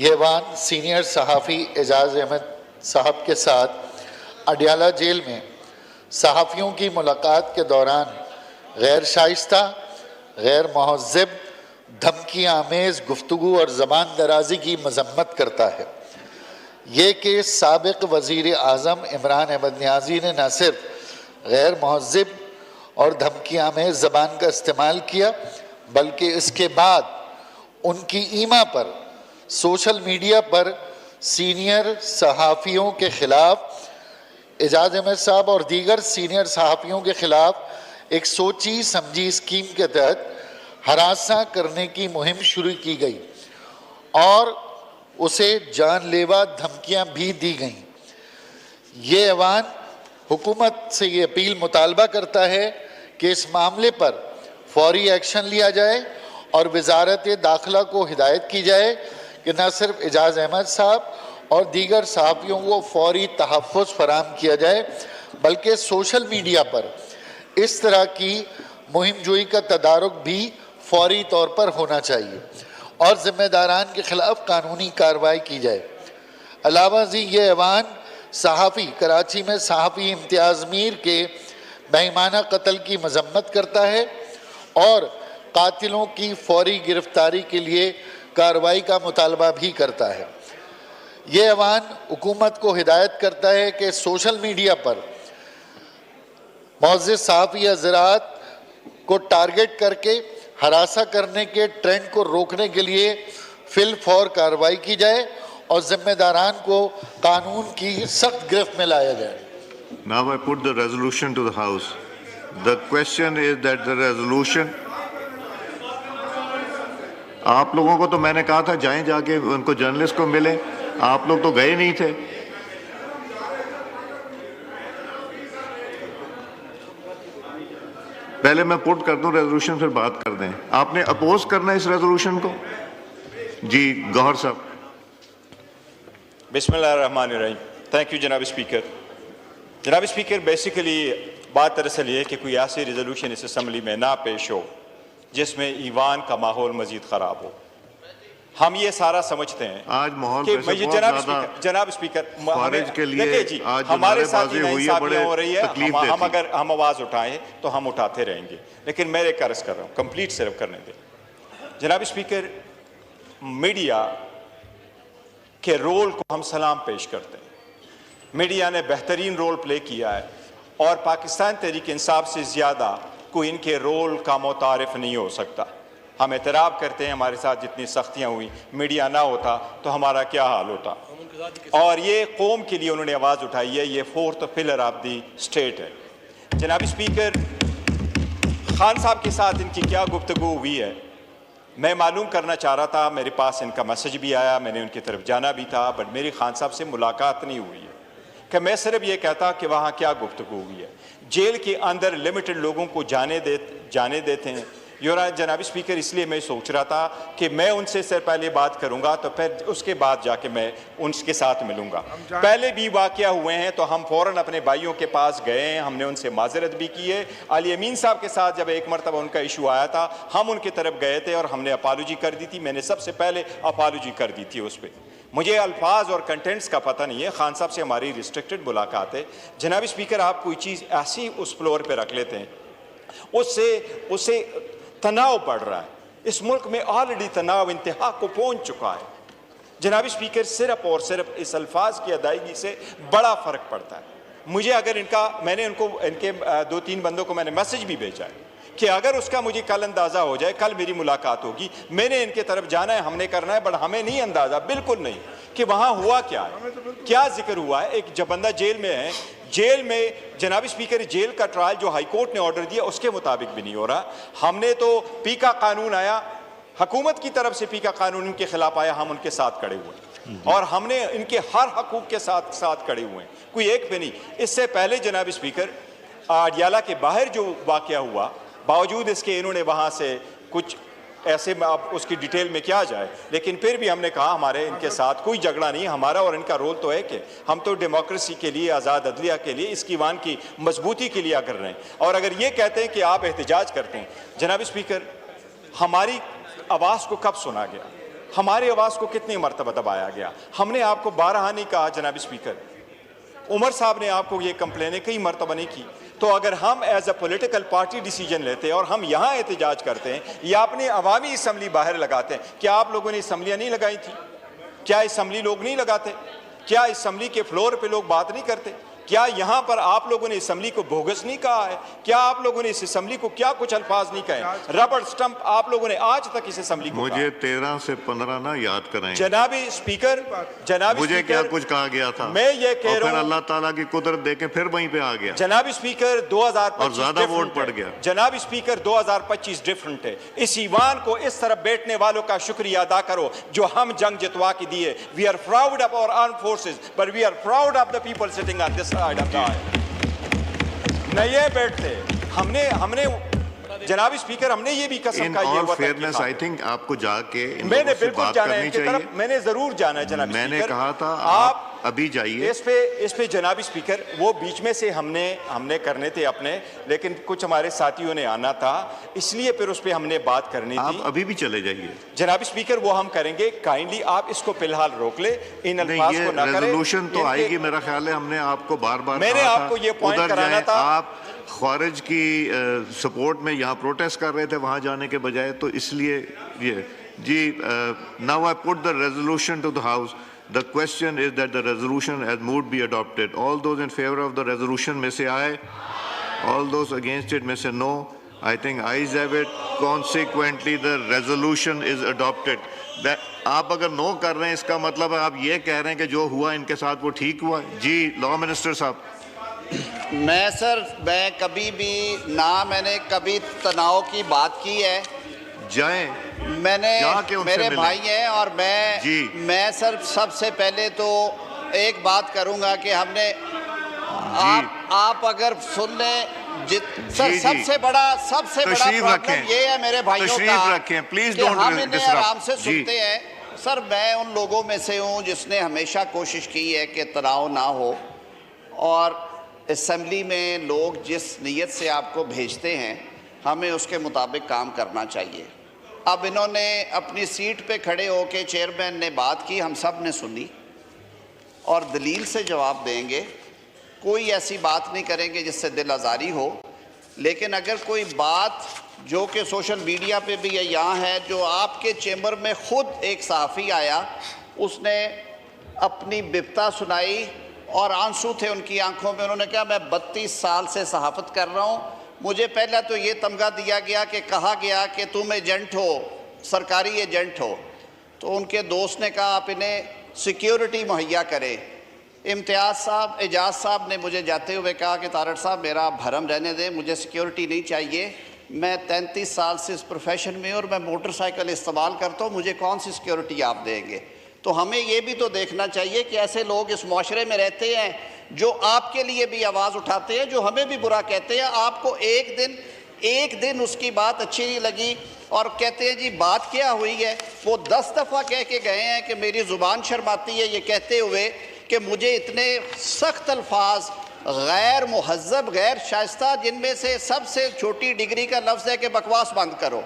ये वान सीनियर सहाफ़ी एजाज अहमद साहब के साथ अडयाला जेल में सहाफ़ियों की मुलाकात के दौरान गैर शाइस्ता, गैर महज़्ज़ब, धमकी आमेज़ गुफ्तगू और ज़बान दराज़ी की मज़म्मत करता है। ये केस साबिक़ वज़ीर आज़म इमरान अहमद नियाज़ी ने न सिर्फ गैर महज़्ज़ब और धमकी आमेज़ ज़बान का इस्तेमाल किया, बल्कि इसके बाद उनकी ईमा पर सोशल मीडिया पर सीनियर सहाफ़ियों के ख़िलाफ़ एजाज अहमद साहब और दीगर सीनियर सहाफ़ियों के ख़िलाफ़ एक सोची समझी स्कीम के तहत हरासा करने की मुहिम शुरू की गई और उसे जानलेवा धमकियां भी दी गईं। ये ऐवान हुकूमत से ये अपील मुतालबा करता है कि इस मामले पर फौरी एक्शन लिया जाए और वज़ारत दाखिला को हिदायत की जाए कि न सिर्फ एजाज अहमद साहब और दीगर सहाफ़ियों को फौरी तहफ़्फ़ुज़ फराहम किया जाए, बल्कि सोशल मीडिया पर इस तरह की मुहिम जोई का तदारुक भी फौरी तौर पर होना चाहिए और ज़िम्मेदारान के ख़िलाफ़ कानूनी कार्रवाई की जाए। अलावा जी ये ऐवान सहाफ़ी कराची में सहाफ़ी इम्तियाज़ मीर के बेईमाना कत्ल की मज़म्मत करता है और कातिलों की फौरी गिरफ्तारी के लिए कार्रवाई का मुतालबा भी करता है। ये ऐवान हुकूमत को हिदायत करता है कि सोशल मीडिया पर मौज़ूद सहाफ़ी हज़रात को टारगेट करके हरासा करने के ट्रेंड को रोकने के लिए फिल फौर कार्रवाई की जाए और जिम्मेदारान को कानून की सख्त गिरफ्त में लाया जाए। Now I put the resolution to the House. The question is that the resolution आप लोगों को तो मैंने कहा था जाएं जाके उनको जर्नलिस्ट को मिलें, आप लोग तो गए नहीं थे। पहले मैं पुट कर दूं रेजोल्यूशन, फिर बात कर दें। आपने अपोज करना है इस रेजोल्यूशन को? जी गौहर साहब। बिस्मिल्लाहिर्रहमानिर्रहीम। थैंक यू जनाब स्पीकर। जनाब स्पीकर, बेसिकली बात दरअसल ये है कि कोई ऐसी रेजोल्यूशन इस असम्बली में ना पेश हो जिसमें ईवान का माहौल मजीद खराब हो। हम ये सारा समझते हैं आज माहौल कि जनाब स्पीकर के लिए जी आज हमारे साथ इंसाफियां हो रही है, हम अगर हम आवाज उठाएं तो हम उठाते रहेंगे, लेकिन मैं एक अर्ज कर रहा हूं, कंप्लीट सिर्फ करने दें। जनाब स्पीकर, मीडिया के रोल को हम सलाम पेश करते हैं। मीडिया ने बेहतरीन रोल प्ले किया है और पाकिस्तान तहरीक इंसाफ से ज्यादा कोई इनके रोल का मुतारिफ नहीं हो सकता। हम एतराफ़ करते हैं हमारे साथ जितनी सख्तियाँ हुई, मीडिया ना होता तो हमारा क्या हाल होता। और ये कौम के लिए उन्होंने आवाज़ उठाई है, ये fourth pillar of the state है। जनाब स्पीकर, खान साहब के साथ इनकी क्या गुफ्तगू हुई है मैं मालूम करना चाह रहा था। मेरे पास इनका मैसेज भी आया, मैंने उनकी तरफ जाना भी था, बट मेरी खान साहब से मुलाकात नहीं हुई है। कि मैं सिर्फ ये कहता कि वहाँ क्या गुफ्तगू हुई है। जेल के अंदर लिमिटेड लोगों को जाने देते हैं। योरा जनाब स्पीकर, इसलिए मैं सोच रहा था कि मैं उनसे सिर्फ पहले बात करूंगा तो फिर उसके बाद जाके मैं उनके साथ मिलूंगा। पहले भी वाक़या हुए हैं तो हम फ़ौरन अपने भाइयों के पास गए हैं, हमने उनसे माजरत भी की है। अली अमीन साहब के साथ जब एक मरतबा उनका इशू आया था, हम उनकी तरफ गए थे और हमने अपालॉजी कर दी थी। मैंने सबसे पहले अपालॉजी कर दी थी उस पर। मुझे अल्फाज और कंटेंट्स का पता नहीं है, खान साहब से हमारी रिस्ट्रिक्टेड मुलाकात है। जनाब स्पीकर, आप कोई चीज़ ऐसी उस फ्लोर पर रख लेते हैं, उससे तनाव बढ़ रहा है। इस मुल्क में ऑलरेडी तनाव इंतहा को पहुंच चुका है। जनाब स्पीकर, सिर्फ और सिर्फ इस अल्फाज की अदायगी से बड़ा फ़र्क पड़ता है। मुझे अगर मैंने इनके 2-3 बंदों को मैंने मैसेज भी भेजा है कि अगर उसका मुझे कल अंदाज़ा हो जाए, कल मेरी मुलाकात होगी, मैंने इनके तरफ जाना है, हमने करना है, बट हमें नहीं अंदाज़ा, बिल्कुल नहीं, कि वहाँ हुआ क्या है, क्या जिक्र हुआ है। एक जब बंदा जेल में है, जेल में जनाब स्पीकर, जेल का ट्रायल जो हाई कोर्ट ने ऑर्डर दिया उसके मुताबिक भी नहीं हो रहा। हमने तो पी का कानून आया, हुकूमत की तरफ से पी का कानून इनके खिलाफ आया, हम उनके साथ खड़े हुए और हमने इनके हर हकूक के साथ खड़े हुए हैं, कोई एक पे नहीं। इससे पहले जनाब स्पीकर, अडयाला के बाहर जो वाक़या हुआ, बावजूद इसके इन्होंने वहाँ से कुछ ऐसे में अब उसकी डिटेल में क्या जाए, लेकिन फिर भी हमने कहा हमारे इनके साथ कोई झगड़ा नहीं, हमारा और इनका रोल तो है कि हम तो डेमोक्रेसी के लिए, आज़ाद अदलिया के लिए, इस ईवान की मजबूती के लिए कर रहे हैं। और अगर ये कहते हैं कि आप एहतजाज करते हैं, जनाब स्पीकर, हमारी आवाज़ को कब सुना गया? हमारी आवाज़ को कितनी मरतबा दबाया गया। हमने आपको बारहा नहीं कहा जनाब स्पीकर, उमर साहब ने आपको ये कंप्लेनें कई मरतबा नहीं की। तो अगर हम as a political party decision लेते हैं और हम यहाँ एहतजाज करते हैं या अपनी अवामी असम्बली बाहर लगाते हैं, क्या आप लोगों ने असम्बलियाँ नहीं लगाई थी? क्या असम्बली लोग नहीं लगाते? क्या असम्बली के फ्लोर पे लोग बात नहीं करते? क्या यहाँ पर आप लोगों ने असम्बली को बोगस नहीं कहा है? क्या आप लोगों ने इस असम्बली को क्या कुछ अल्फाज नहीं कहे? रबड़ स्टंप आप लोगों ने आज तक इस असम्बली को मुझे 13 से 15 ना याद कराएं। जनाब स्पीकर, जनाब मुझे क्या कुछ कहा गया था? मैं ये कह रहा हूं, अल्लाह ताला की कुदरत देके फिर वहीं पे आ गया। जनाब स्पीकर 2025 और ज्यादा वोट पड़ गया। जनाब स्पीकर 2025 डिफरेंट है। इस ईवान को इस तरफ बैठने वालों का शुक्रिया अदा करो जो हम जंग जितवा के दिए। We are proud of our armed forces but we are proud of the people sitting on this side of the aisle. न ये बैठते हमने जनाब स्पीकर, हमने ये भी कसम का ये हुआ फेयरनेस आई थिंक आपको जाके मैंने बिल्कुल जाना है इनकी तरफ, मैंने जरूर जाना है जनाब मैंने स्पीकर। कहा था आप अभी जाइए इस पे जनाब स्पीकर, वो बीच में से हमने करने थे अपने, लेकिन कुछ हमारे साथियों ने आना था इसलिए फिर उस पे हमने बात करनी थी। आप अभी भी चले जाइए जनाब स्पीकर, वो हम करेंगे। काइंडली आप इसको फिलहाल रोक ले, इन अल्फाज को ना करें। रेजोल्यूशन तो आएगी, मेरा ख्याल है हमने आपको बार-बार मैंने आपको ये पॉइंट कराना था। आप ख्वारिज की सपोर्ट में यहाँ प्रोटेस्ट कर रहे थे वहाँ जाने के बजाय, तो इसलिए ये जी now I put the resolution to the house. The question is that the resolution as moved be adopted. All those in favor of the resolution may say aye. All those against it may say no. I think ayes have it. Consequently, the resolution is adopted. That आप अगर no कर रहे हैं इसका मतलब है आप ये कह रहे हैं कि जो हुआ इनके साथ वो ठीक हुआ। जी लॉ मिनिस्टर साहब। मैं कभी भी ना मैंने कभी तनाव की बात की है। जाएं मेरे भाई हैं और मैं सर सबसे पहले तो एक बात करूंगा कि हमने आप अगर सुन लें सर सबसे बड़ा प्रॉब्लम ये है मेरे भाइयों का प्लीज कि हम इन्हें आराम से सुनते हैं। सर मैं उन लोगों में से हूँ जिसने हमेशा कोशिश की है कि तनाव ना हो और असेंबली में लोग जिस नीयत से आपको भेजते हैं हमें उसके मुताबिक काम करना चाहिए। अब इन्होंने अपनी सीट पे खड़े होकर चेयरमैन ने बात की, हम सब ने सुनी और दलील से जवाब देंगे। कोई ऐसी बात नहीं करेंगे जिससे दिल आज़ारी हो, लेकिन अगर कोई बात जो कि सोशल मीडिया पे भी यहाँ है, जो आपके चेंबर में ख़ुद एक सहाफ़ी आया उसने अपनी बिपता सुनाई और आंसू थे उनकी आंखों में। उन्होंने कहा मैं 32 साल से सहाफ़त कर रहा हूँ, मुझे पहले तो ये तमगा दिया गया कि कहा गया कि तुम एजेंट हो, सरकारी एजेंट हो। तो उनके दोस्त ने कहा आप इन्हें सिक्योरिटी मुहैया करें। इम्तियाज़ साहब, एजाज साहब ने मुझे जाते हुए कहा कि तारड़ साहब मेरा भरम रहने दें, मुझे सिक्योरिटी नहीं चाहिए, मैं 33 साल से इस प्रोफेशन में और मैं मोटरसाइकिल इस्तेमाल करता हूँ, मुझे कौन सी सिक्योरिटी आप देंगे। तो हमें ये भी तो देखना चाहिए कि ऐसे लोग इस माशरे में रहते हैं जो आपके लिए भी आवाज़ उठाते हैं, जो हमें भी बुरा कहते हैं। आपको एक दिन उसकी बात अच्छी नहीं लगी और कहते हैं जी बात क्या हुई है। वो 10 दफ़ा कह के गए हैं कि मेरी ज़ुबान शर्माती है ये कहते हुए कि मुझे इतने सख्त अल्फाज गैर मुहज़्ज़ब, गैर शाइस्ता, जिनमें से सबसे छोटी डिग्री का लफ्ज़ है कि बकवास बंद करो।